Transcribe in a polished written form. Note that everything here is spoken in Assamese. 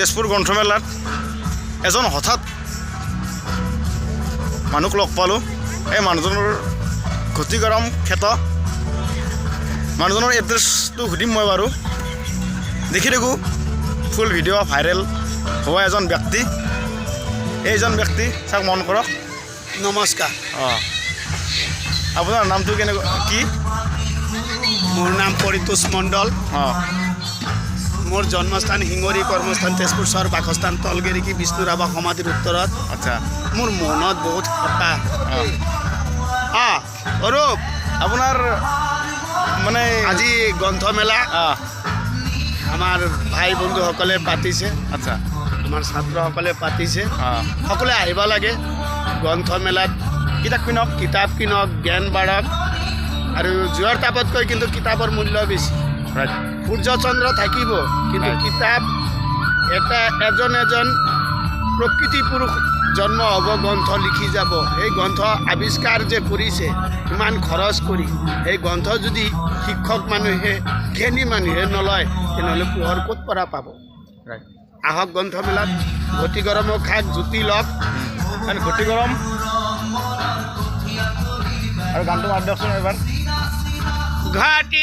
তেজপুৰ গ্ৰন্থমেলাত এজন হঠাৎ মানুহক লগ পালোঁ। এই মানুহজনৰ গতিগৰম খ্যাত। মানুহজনৰ এড্ৰেছটো সুধিম মই বাৰু। দেখি থাকোঁ ফুল ভিডিঅ' ভাইৰেল হোৱা এজন ব্যক্তি। এইজন ব্যক্তি চাওক, মন কৰক। নমস্কাৰ, অঁ, আপোনাৰ নামটো কেনেকুৱা কি? মোৰ নাম পৰিতোষ মণ্ডল। অঁ, মোৰ জন্মস্থান শিঙৰি, কৰ্মস্থান তেজপুৰ চহৰ, বাসস্থান তলগেৰিকি বিষ্ণু ৰাভা সমাধিৰ উত্তৰত। আচ্ছা। মোৰ মনত বহুত হেঁপাহ। অঁ, অৰূপ, আপোনাৰ মানে আজি গ্ৰন্থমেলা অঁ, আমাৰ ভাই বন্ধুসকলে পাতিছে, আচ্ছা। আমাৰ ছাত্ৰসকলে পাতিছে। অঁ, সকলোৱে আহিব লাগে গ্ৰন্থমেলাত। কিতাপ কিনক। কিতাপ কিনক, জ্ঞান বাঢ়ক। আৰু যোৱাৰ তাপতকৈ কিন্তু কিতাপৰ মূল্য বেছি। ৰাইট। সূৰ্য চন্দ্ৰ থাকিব, কিন্তু হয়। কিতাপ এজন প্ৰকৃতি পুৰুষ জন্ম হ'ব, গ্ৰন্থ লিখি যাব। সেই গ্ৰন্থ আৱিষ্কাৰ যে কৰিছে ইমান খৰচ কৰি, সেই গ্ৰন্থ যদি শিক্ষক মানুহে, জ্ঞানী মানুহে নলয়, তেনেহ'লে পোহৰ ক'ত পৰা পাব? ৰাইট। আহক গ্ৰন্থমেলাত, গতি গৰমক খাক, জুতি লওক। গতি গৰম আৰু গানটো মাত দিয়কচোন এবাৰ। ঘাটি